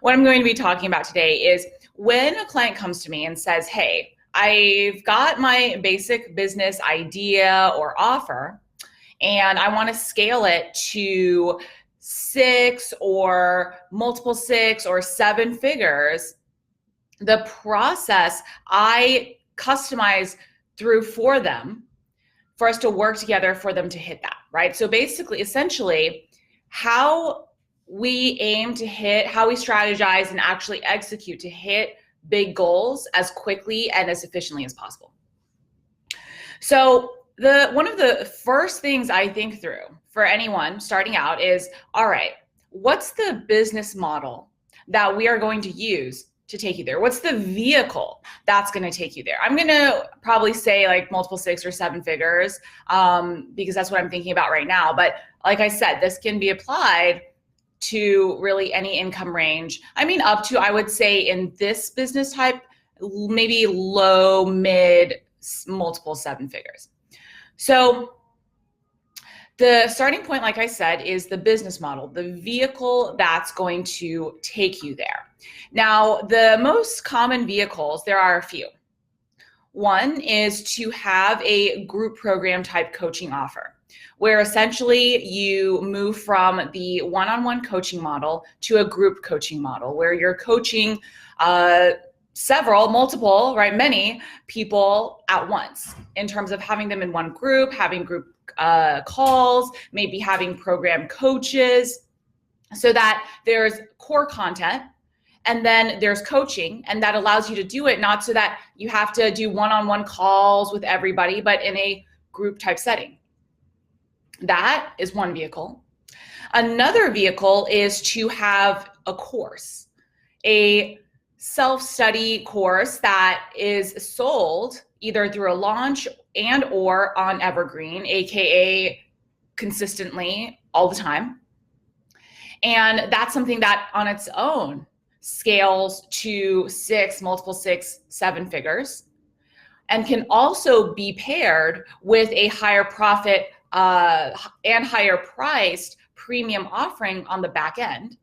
what I'm going to be talking about today is when a client comes to me and says, hey, I've got my basic business idea or offer, and I want to scale it to 6 or multiple 6 or 7 figures. The process I customize through for them, for us to work together for them to hit that, right? So basically, essentially, how we aim to hit, how we strategize and actually execute to hit big goals as quickly and as efficiently as possible. So one of the first things I think through for anyone starting out is, all right, what's the business model that we are going to use to take you there? What's the vehicle that's going to take you there? I'm going to probably say like multiple 6 or 7 figures because that's what I'm thinking about right now. But like I said, this can be applied to really any income range. I mean, up to, I would say in this business type, maybe low, mid, multiple 7 figures. So the starting point, like I said, is the business model, the vehicle that's going to take you there. Now, the most common vehicles, there are a few. One is to have a group program type coaching offer, where essentially you move from the one-on-one coaching model to a group coaching model, where you're coaching multiple, right, many people at once in terms of having them in one group, having group calls, maybe having program coaches, so that there's core content and then there's coaching, and that allows you to do it not so that you have to do one-on-one calls with everybody, but in a group type setting. That is one vehicle. Another vehicle is to have a course, a self-study course that is sold either through a launch and or on Evergreen, AKA consistently all the time. And that's something that on its own scales to 6, multiple 6, 7 figures, and can also be paired with a higher profit and higher priced premium offering on the back end,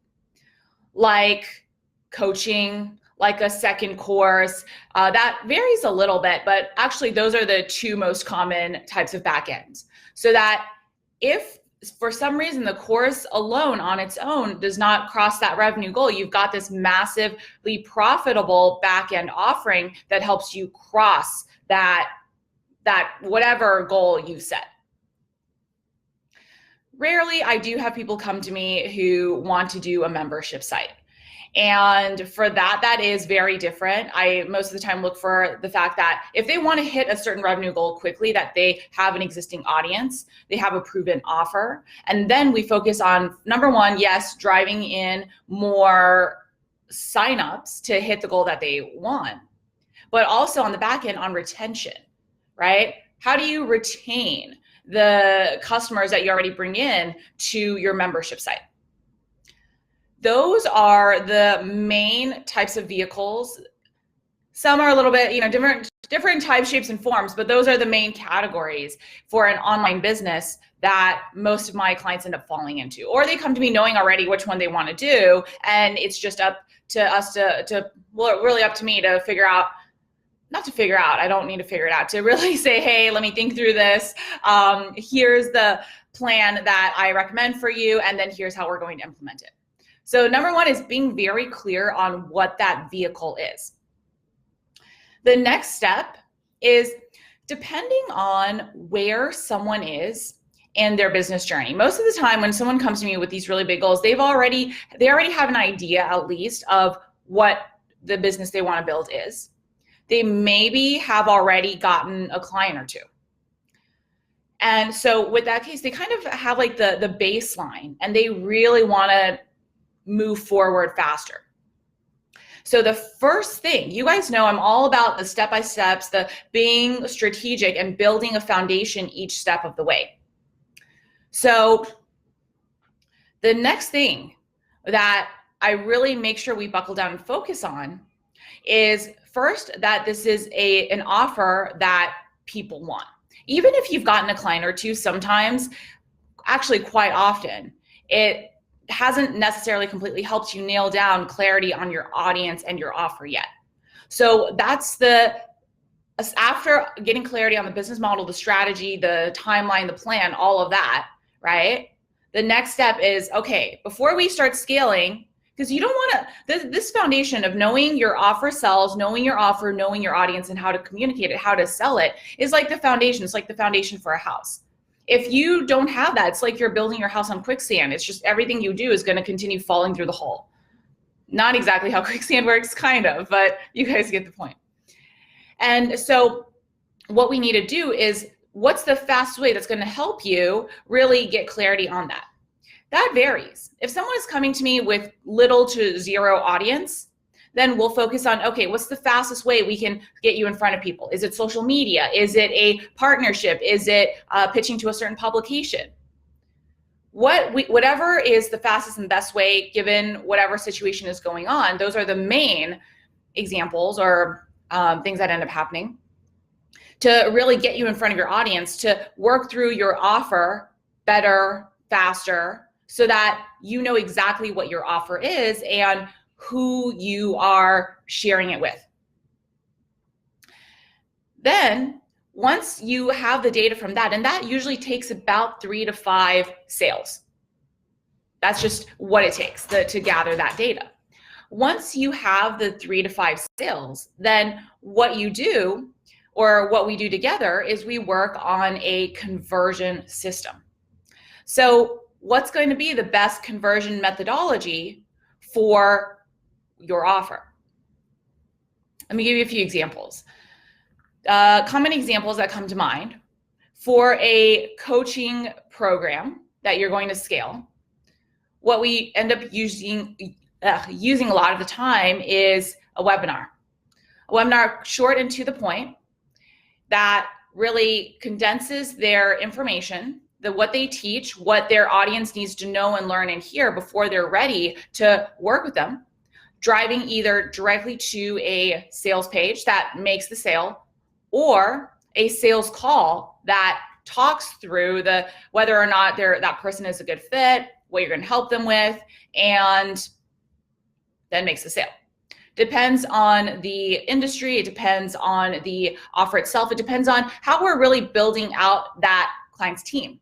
like coaching, like a second course. That varies a little bit, but actually those are the 2 most common types of back ends. So that if for some reason the course alone on its own does not cross that revenue goal, you've got this massively profitable back end offering that helps you cross that whatever goal you've set. Rarely, I do have people come to me who want to do a membership site. And for that is very different. I most of the time look for the fact that if they want to hit a certain revenue goal quickly, that they have an existing audience, they have a proven offer. And then we focus on, number one, yes, driving in more signups to hit the goal that they want, but also on the back end on retention, right? How do you retain the customers that you already bring in to your membership site? Those are the main types of vehicles. Some are a little bit, different types, shapes, and forms, but those are the main categories for an online business that most of my clients end up falling into. Or they come to me knowing already which one they want to do, and it's just up to us really up to me to figure out, I don't need to figure it out, to really say, hey, let me think through this. Here's the plan that I recommend for you, and then here's how we're going to implement it. So number one is being very clear on what that vehicle is. The next step is depending on where someone is in their business journey. Most of the time when someone comes to me with these really big goals, they already have an idea at least of what the business they want to build is. They maybe have already gotten a client or 2. And so with that case, they kind of have like the baseline, and they really want to move forward faster. So the first thing, you guys know I'm all about the step-by-steps, the being strategic and building a foundation each step of the way. So the next thing that I really make sure we buckle down and focus on is first that this is an offer that people want. Even if you've gotten a client or 2, sometimes, actually quite often, hasn't necessarily completely helped you nail down clarity on your audience and your offer yet. So that's after getting clarity on the business model, the strategy, the timeline, the plan, all of that, right? The next step is, okay, before we start scaling, because you don't want to, this foundation of knowing your offer sells, knowing your offer, knowing your audience and how to communicate it, how to sell it, is like the foundation. It's like the foundation for a house. If you don't have that, it's like you're building your house on quicksand. It's just everything you do is going to continue falling through the hole. Not exactly how quicksand works, kind of, but you guys get the point. And so what we need to do is, what's the fastest way that's going to help you really get clarity on that? That varies. If someone is coming to me with little to zero audience, then we'll focus on, okay, what's the fastest way we can get you in front of people? Is it social media? Is it a partnership? Is it pitching to a certain publication? Whatever is the fastest and best way, given whatever situation is going on, those are the main examples or things that end up happening to really get you in front of your audience, to work through your offer better, faster, so that you know exactly what your offer is and who you are sharing it with. Then once you have the data from that, and that usually takes about 3 to 5 sales. That's just what it takes to gather that data. Once you have the 3 to 5 sales, then what you do, or what we do together, is we work on a conversion system. So what's going to be the best conversion methodology for your offer? Let me give you a few examples. Common examples that come to mind for a coaching program that you're going to scale. What we end up using a lot of the time is a webinar. A webinar short and to the point that really condenses their information, what they teach, what their audience needs to know and learn and hear before they're ready to work with them, driving either directly to a sales page that makes the sale or a sales call that talks through whether or not that person is a good fit, what you're going to help them with, and then makes the sale. Depends on the industry. It depends on the offer itself. It depends on how we're really building out that client's team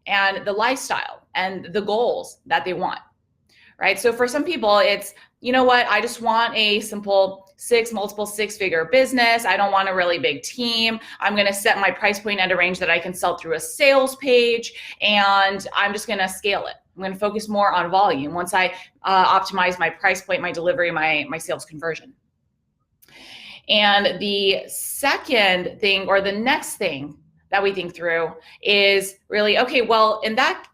and the lifestyle and the goals that they want, right? So for some people, it's, you know what, I just want a simple multiple six-figure business. I don't want a really big team. I'm going to set my price point at a range that I can sell through a sales page, and I'm just going to scale it. I'm going to focus more on volume once I optimize my price point, my delivery, my sales conversion. And the second thing, or the next thing that we think through, is really, okay, well,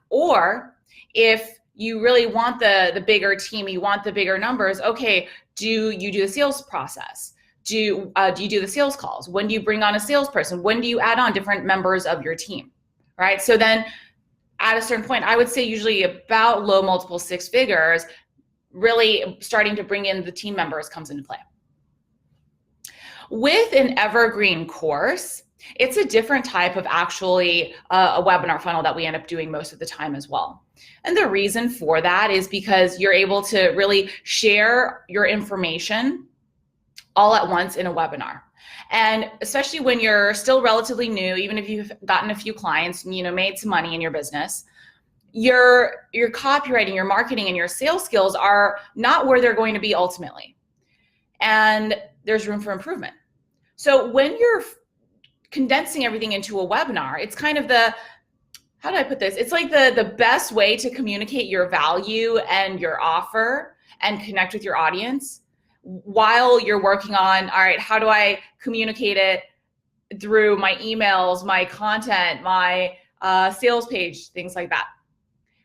or if you really want the bigger team, you want the bigger numbers, okay, do you do the sales process? Do you do the sales calls? When do you bring on a salesperson? When do you add on different members of your team, right? So then at a certain point, I would say usually about low multiple six figures, really starting to bring in the team members comes into play. With an evergreen course, it's a different type of actually a webinar funnel that we end up doing most of the time as well. And the reason for that is because you're able to really share your information all at once in a webinar. And especially when you're still relatively new, even if you've gotten a few clients and made some money in your business, your copywriting, your marketing, and your sales skills are not where they're going to be ultimately. And there's room for improvement. So when you're condensing everything into a webinar, it's kind of how do I put this? It's like the best way to communicate your value and your offer and connect with your audience while you're working on, all right, how do I communicate it through my emails, my content, my sales page, things like that.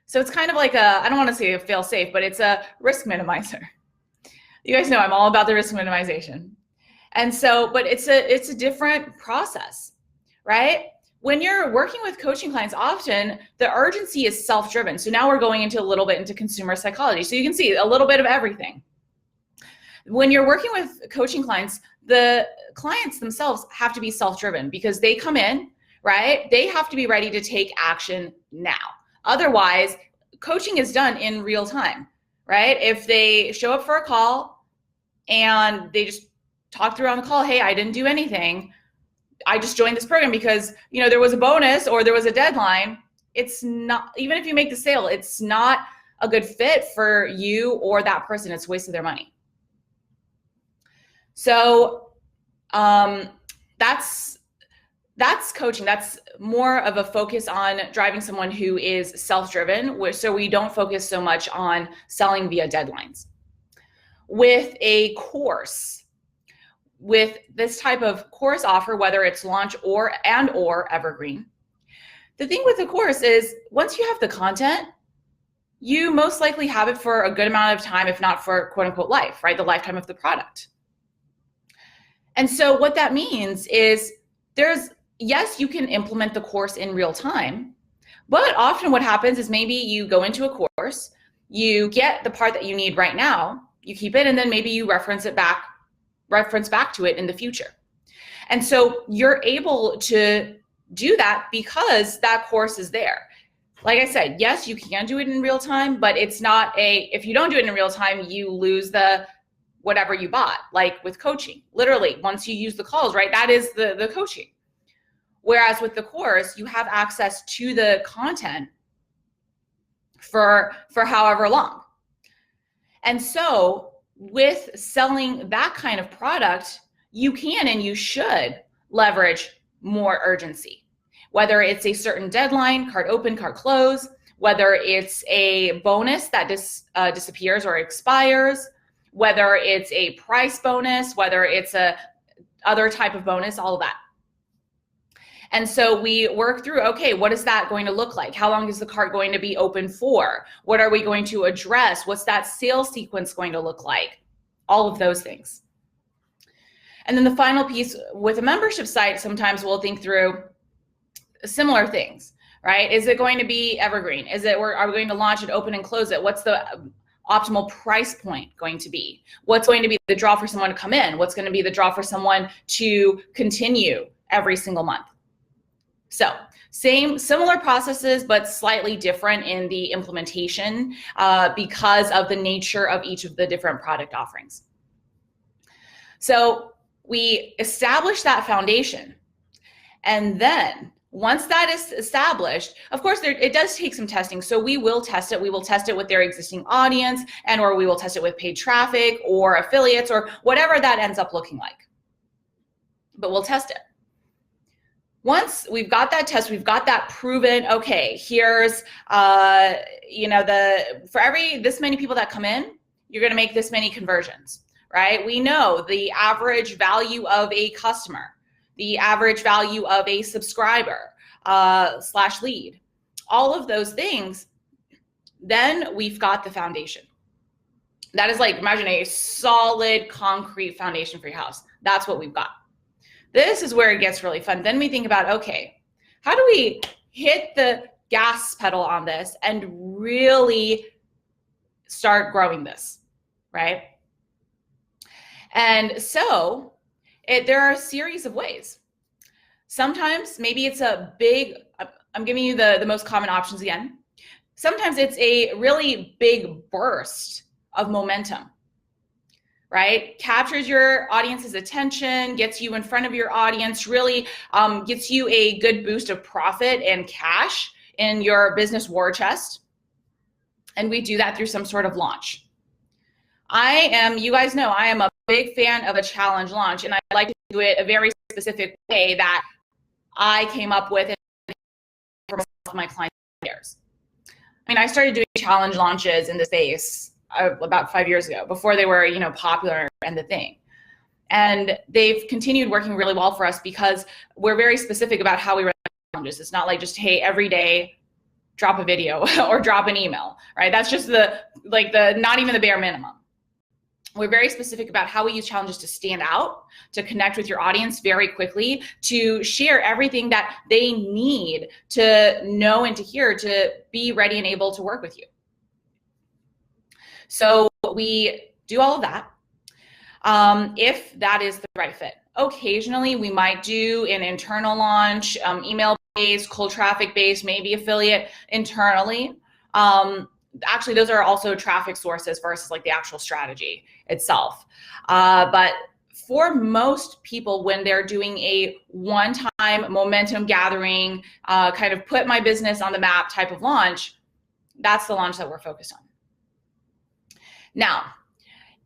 So it's kind of like I don't want to say a fail safe, but it's a risk minimizer. You guys know I'm all about the risk minimization. And so, but it's a different process, right? When you're working with coaching clients, often the urgency is self-driven. So now we're going into a little bit into consumer psychology. So you can see a little bit of everything. When you're working with coaching clients, the clients themselves have to be self-driven because they come in, right? They have to be ready to take action now. Otherwise, coaching is done in real time, right? If they show up for a call and they just talk through on the call, hey, I didn't do anything, I just joined this program because, you know, there was a bonus or there was a deadline. It's not, even if you make the sale, it's not a good fit for you or that person. It's a waste of their money. So that's coaching. That's more of a focus on driving someone who is self-driven, so we don't focus so much on selling via deadlines. With a course, with this type of course offer, whether it's launch or evergreen, the thing with the course is once you have the content, you most likely have it for a good amount of time, if not for quote unquote life, right? The lifetime of the product. And so what that means is yes, you can implement the course in real time, but often what happens is maybe you go into a course, you get the part that you need right now, you keep it, and then maybe you reference back to it in the future. And so you're able to do that because that course is there. Like I said, yes, you can do it in real time, but it's not if you don't do it in real time, you lose the whatever you bought, like with coaching. Literally, once you use the calls, right, that is the coaching. Whereas with the course, you have access to the content for however long. And so with selling that kind of product, you can and you should leverage more urgency, whether it's a certain deadline, cart open, cart close, whether it's a bonus that disappears or expires, whether it's a price bonus, whether it's a other type of bonus, all of that. And so we work through, okay, what is that going to look like? How long is the cart going to be open for? What are we going to address? What's that sales sequence going to look like? All of those things. And then the final piece with a membership site, sometimes we'll think through similar things, right? Is it going to be evergreen? Are we going to launch it, open and close it? What's the optimal price point going to be? What's going to be the draw for someone to come in? What's going to be the draw for someone to continue every single month? So similar processes, but slightly different in the implementation because of the nature of each of the different product offerings. So we establish that foundation. And then once that is established, of course, it does take some testing. So we will test it. We will test it with their existing audience, or we will test it with paid traffic or affiliates or whatever that ends up looking like. But we'll test it. Once we've got that test, we've got that proven, okay, here's, for this many people that come in, you're going to make this many conversions, right? We know the average value of a customer, the average value of a subscriber / lead, all of those things, then we've got the foundation. That is like, imagine a solid concrete foundation for your house. That's what we've got. This is where it gets really fun. Then we think about, okay, how do we hit the gas pedal on this and really start growing this, right? And so there are a series of ways. Sometimes maybe it's I'm giving you the most common options again. Sometimes it's a really big burst of momentum, right? Captures your audience's attention, gets you in front of your audience, really gets you a good boost of profit and cash in your business war chest. And we do that through some sort of launch. You guys know, I am a big fan of a challenge launch, and I like to do it a very specific way that I came up with for my clients. I mean, I started doing challenge launches in the space about 5 years ago, before they were, popular and the thing. And they've continued working really well for us because we're very specific about how we run challenges. It's not like just, hey, every day drop a video or drop an email, right? That's just not even the bare minimum. We're very specific about how we use challenges to stand out, to connect with your audience very quickly, to share everything that they need to know and to hear to be ready and able to work with you. So we do all of that if that is the right fit. Occasionally, we might do an internal launch, email-based, cold traffic-based, maybe affiliate internally. actually those are also traffic sources versus like the actual strategy itself. But for most people, when they're doing a one-time momentum gathering, kind of put my business on the map type of launch, that's the launch that we're focused on. Now,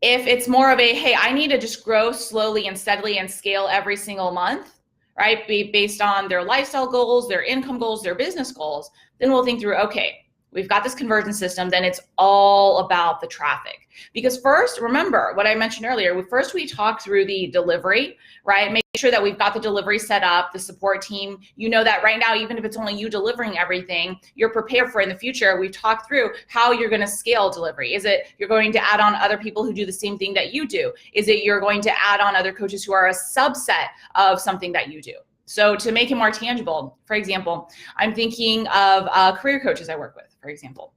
if it's more of a, hey, I need to just grow slowly and steadily and scale every single month, right? Based on their lifestyle goals, their income goals, their business goals, then we'll think through, okay, we've got this conversion system, then it's all about the traffic. Because first, remember what I mentioned earlier, first we talk through the delivery, right? Make sure that we've got the delivery set up, the support team. You know that right now, even if it's only you delivering everything, you're prepared for in the future. We've talked through how you're going to scale delivery. Is it you're going to add on other people who do the same thing that you do? Is it you're going to add on other coaches who are a subset of something that you do? So to make it more tangible, for example, I'm thinking of career coaches I work with, for example.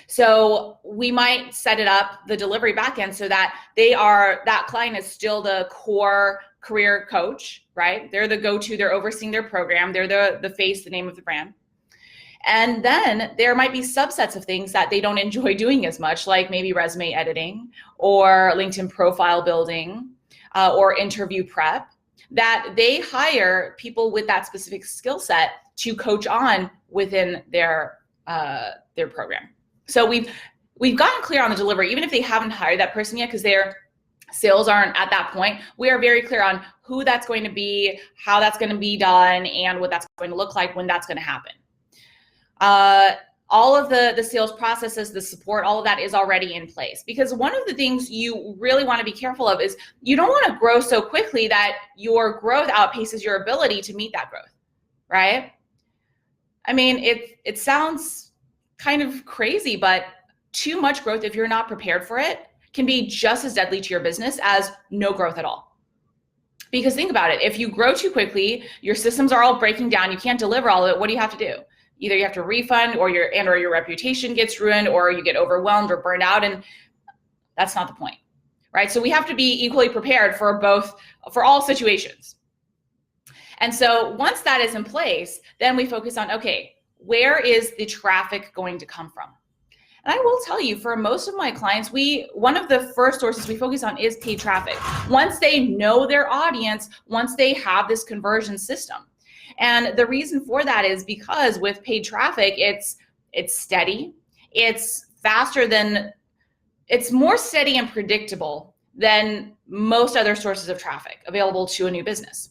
So we might set it up, the delivery backend, so that that client is still the core career coach, right? They're the go-to, they're overseeing their program, they're the face, the name of the brand. And then there might be subsets of things that they don't enjoy doing as much, like maybe resume editing or LinkedIn profile building or interview prep, that they hire people with that specific skill set to coach on within their program. So we've gotten clear on the delivery, even if they haven't hired that person yet, because their sales aren't at that point. We are very clear on who that's going to be, how that's going to be done, and what that's going to look like when that's going to happen. All of the sales processes, the support, all of that is already in place. Because one of the things you really want to be careful of is you don't want to grow so quickly that your growth outpaces your ability to meet that growth, right? I mean, it sounds kind of crazy, but too much growth, if you're not prepared for it, can be just as deadly to your business as no growth at all. Because think about it, if you grow too quickly, your systems are all breaking down, you can't deliver all of it, what do you have to do? Either you have to refund or your reputation gets ruined, or you get overwhelmed or burned out, and that's not the point, right? So we have to be equally prepared for all situations. And so once that is in place, then we focus on, okay, where is the traffic going to come from? And I will tell you, for most of my clients, one of the first sources we focus on is paid traffic. Once they know their audience, once they have this conversion system. And the reason for that is because with paid traffic, it's steady, it's it's more steady and predictable than most other sources of traffic available to a new business.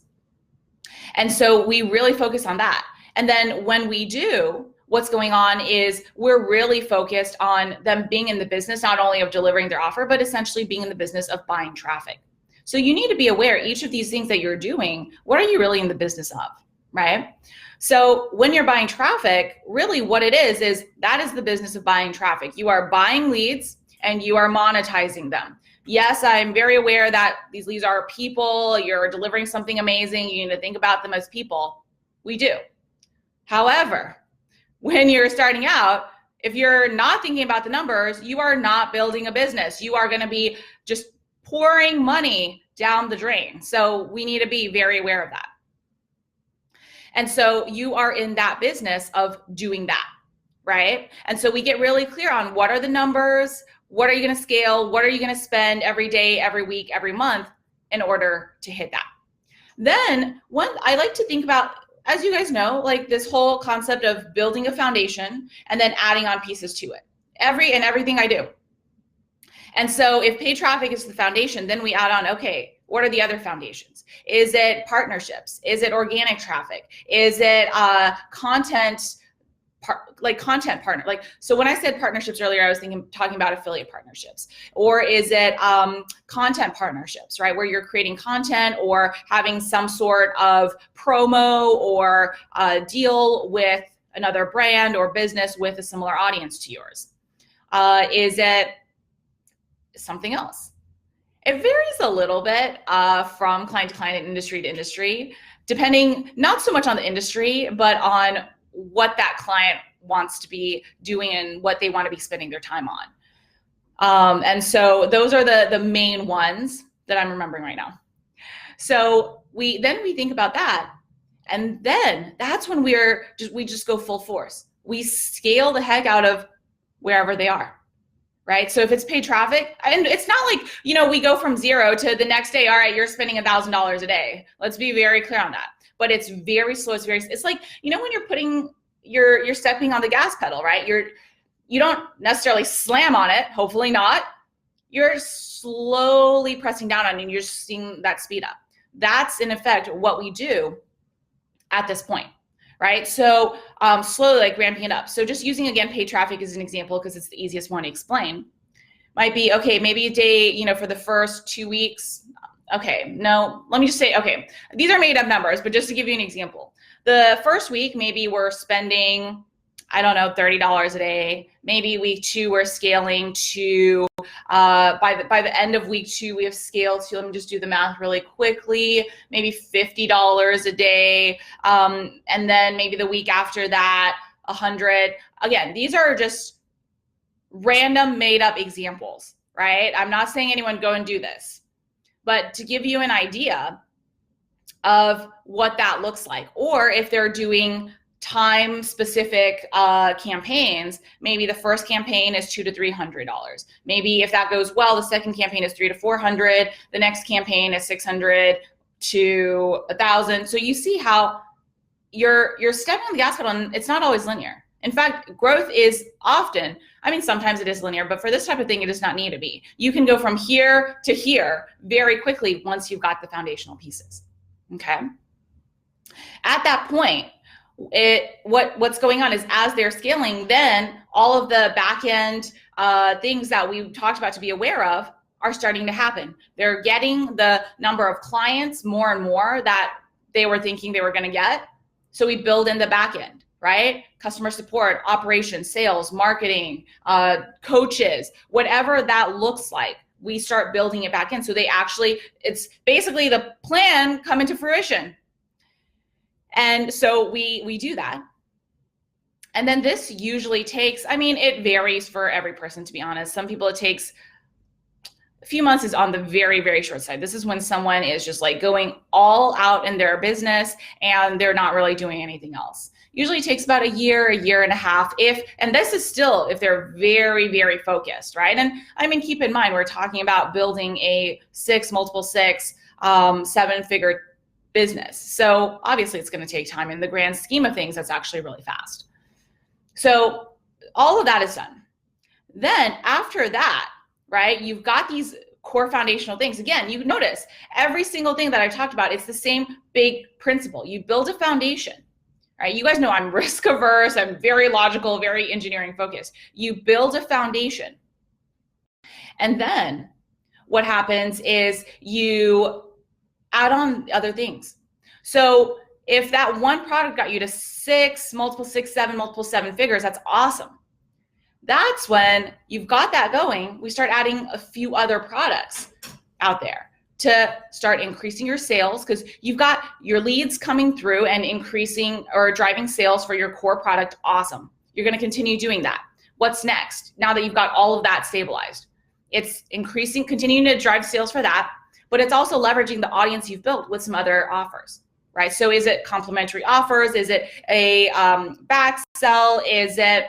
And so we really focus on that. And then when we do, what's going on is we're really focused on them being in the business, not only of delivering their offer, but essentially being in the business of buying traffic. So you need to be aware, each of these things that you're doing, what are you really in the business of, right? So when you're buying traffic, really what it is that is the business of buying traffic. You are buying leads and you are monetizing them. Yes, I'm very aware that these leads are people, you're delivering something amazing, you need to think about them as people. We do. However, when you're starting out, if you're not thinking about the numbers, you are not building a business. You are going to be just pouring money down the drain. So we need to be very aware of that. And so you are in that business of doing that, right? And so we get really clear on what are the numbers, what are you going to scale, what are you going to spend every day, every week, every month in order to hit that. Then I like to think about, as you guys know, like this whole concept of building a foundation and then adding on pieces to it. Everything I do. And so if paid traffic is the foundation, then we add on, okay, what are the other foundations? Is it partnerships? Is it organic traffic? Is it content partner? Like, so when I said partnerships earlier, I was talking about affiliate partnerships. Or is it content partnerships, right? Where you're creating content or having some sort of promo or deal with another brand or business with a similar audience to yours? Is it something else? It varies a little bit from client to client and industry to industry, depending not so much on the industry, but on what that client wants to be doing and what they want to be spending their time on. And so those are the main ones that I'm remembering right now. So we think about that. And then that's when we just go full force. We scale the heck out of wherever they are. Right? So if it's paid traffic, and it's not like, we go from zero to the next day, all right, you're spending $1,000 a day. Let's be very clear on that. But it's very slow. It's like, when you're stepping on the gas pedal, right? You don't necessarily slam on it, hopefully not. You're slowly pressing down on it and you're seeing that speed up. That's in effect what we do at this point. Right? So slowly like ramping it up. So just using, again, paid traffic as an example, because it's the easiest one to explain, might be, okay, maybe a day, for the first 2 weeks. Okay, no, let me just say, okay, these are made up numbers, but just to give you an example, the first week, maybe we're spending, I don't know, $30 a day. Maybe week 2, we're scaling to, by the end of week 2, we have scaled to, let me just do the math really quickly, maybe $50 a day. And then maybe the week after that, 100. Again, these are just random made up examples, right? I'm not saying anyone go and do this, but to give you an idea of what that looks like, or if they're doing time specific campaigns, maybe the first campaign is $200 to $300. Maybe if that goes well, the second campaign is $300 to $400. The next campaign is $600 to $1,000. So you see how you're stepping on the gas pedal, and it's not always linear. In fact, growth is often, sometimes it is linear, but for this type of thing, it does not need to be. You can go from here to here very quickly once you've got the foundational pieces. Okay. At that point, what's going on is, as they're scaling, then all of the back end things that we talked about to be aware of are starting to happen. They're getting the number of clients more and more that they were thinking they were going to get. So we build in the back end, right? Customer support, operations, sales, marketing, coaches, whatever that looks like, we start building it back in. So it's basically the plan come into fruition. And so we do that. And then this usually takes, it varies for every person, to be honest. Some people, it takes a few months is on the very, very short side. This is when someone is just like going all out in their business and they're not really doing anything else. Usually takes about a year and a half, and this is still if they're very, very focused, right? And keep in mind, we're talking about building a multiple six, 7-figure business. So obviously it's going to take time. In the grand scheme of things, that's actually really fast. So all of that is done. Then after that, right, you've got these core foundational things. Again, you notice every single thing that I talked about, it's the same big principle. You build a foundation, right? You guys know I'm risk averse. I'm very logical, very engineering focused. You build a foundation. And then what happens is you add on other things. So if that one product got you to 6, multiple 6, 7, multiple 7 figures, that's awesome. That's when you've got that going, we start adding a few other products out there to start increasing your sales, because you've got your leads coming through and increasing or driving sales for your core product. Awesome. You're going to continue doing that. What's next? Now that you've got all of that stabilized, it's continuing to drive sales for that, but it's also leveraging the audience you've built with some other offers, right? So is it complimentary offers? Is it a back sell? Is it,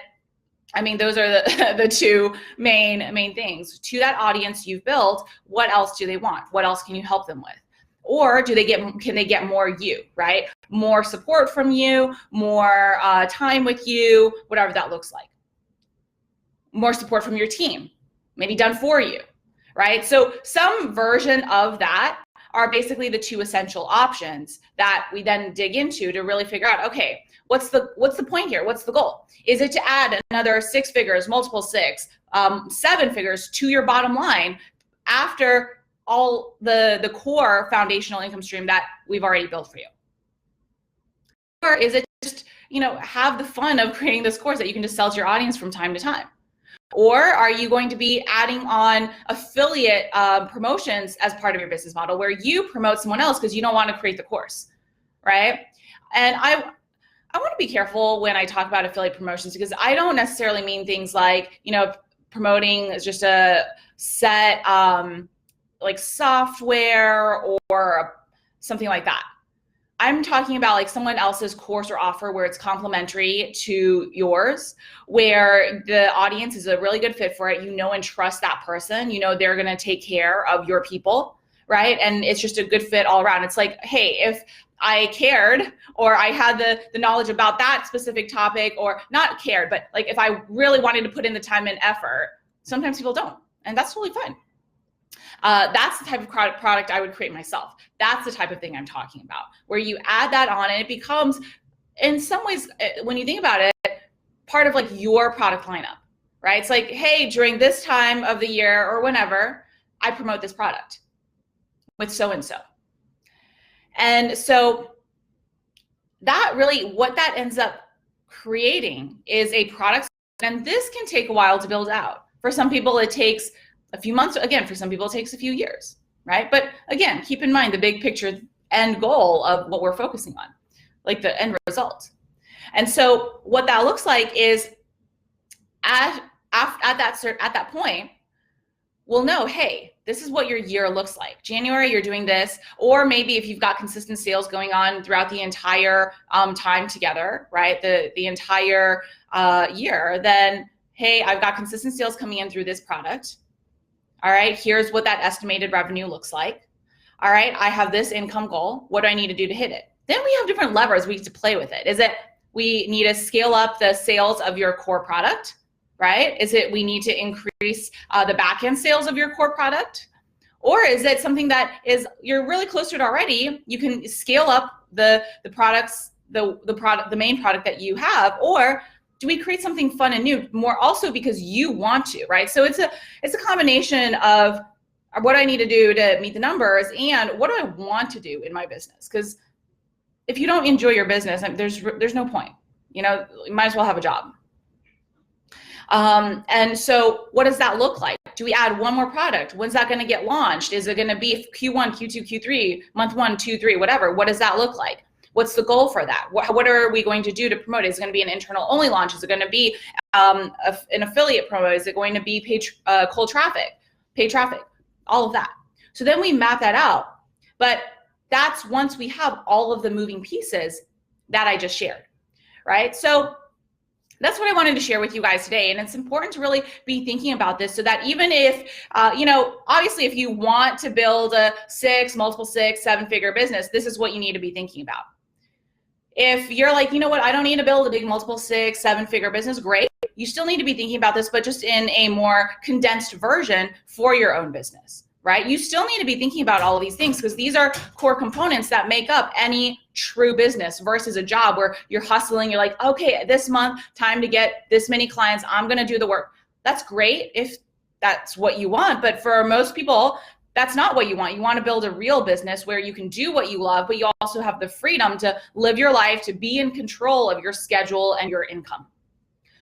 those are the two main things. To that audience you've built, what else do they want? What else can you help them with? Or can they get more you, right? More support from you, more time with you, whatever that looks like. More support from your team, maybe done for you, right? So some version of that are basically the two essential options that we then dig into to really figure out, okay, what's the point here? What's the goal? Is it to add another 6 figures, multiple 6, 7 figures to your bottom line after all the core foundational income stream that we've already built for you? Or is it just, have the fun of creating this course that you can just sell to your audience from time to time? Or are you going to be adding on affiliate promotions as part of your business model, where you promote someone else because you don't want to create the course, right? And I want to be careful when I talk about affiliate promotions, because I don't necessarily mean things like, promoting just a set like software or something like that. I'm talking about like someone else's course or offer where it's complementary to yours, where the audience is a really good fit for it. You know and trust that person. You know they're going to take care of your people, right? And it's just a good fit all around. It's like, hey, if I cared or I had the knowledge about that specific topic, or not cared, but like if I really wanted to put in the time and effort, sometimes people don't, and that's totally fine. That's the type of product I would create myself. That's the type of thing I'm talking about, where you add that on and it becomes, in some ways, when you think about it, part of like your product lineup, right? It's like, hey, during this time of the year or whenever, I promote this product with so-and-so. And so that really, what that ends up creating is a product, and this can take a while to build out. For some people, it takes a few months. Again, for some people, it takes a few years, right? But again, keep in mind the big picture end goal of what we're focusing on, like the end result. And so what that looks like is at that point, we'll know, hey, this is what your year looks like. January, you're doing this, or maybe if you've got consistent sales going on throughout the entire time together, right? The entire year, then, hey, I've got consistent sales coming in through this product. All right, here's what that estimated revenue looks like. All right, I have this income goal. What do I need to do to hit it? Then we have different levers we need to play with it. Is it we need to scale up the sales of your core product, right? Is it we need to increase the back end sales of your core product? Or is it something that is you're really close to it already? You can scale up the products, the main product that you have, or do we create something fun and new more also because you want to, right? So it's a combination of what I need to do to meet the numbers and what do I want to do in my business? Because if you don't enjoy your business, there's no point. You know, you might as well have a job. And so what does that look like? Do we add one more product? When's that going to get launched? Is it going to be Q1, Q2, Q3, month 1, 2, 3, whatever? What does that look like? What's the goal for that? What are we going to do to promote it? Is it going to be an internal only launch? Is it going to be an affiliate promo? Is it going to be cold traffic, paid traffic, all of that? So then we map that out. But that's once we have all of the moving pieces that I just shared, right? So that's what I wanted to share with you guys today. And it's important to really be thinking about this so that even if, obviously if you want to build a multiple six, 7-figure business, this is what you need to be thinking about. If you're like, you know what, I don't need to build a big multiple 6, 7-figure business, great. You still need to be thinking about this, but just in a more condensed version for your own business, right? You still need to be thinking about all of these things because these are core components that make up any true business versus a job where you're hustling. You're like, okay, this month, time to get this many clients. I'm going to do the work. That's great if that's what you want. But for most people, that's not what you want. You want to build a real business where you can do what you love, but you also have the freedom to live your life, to be in control of your schedule and your income.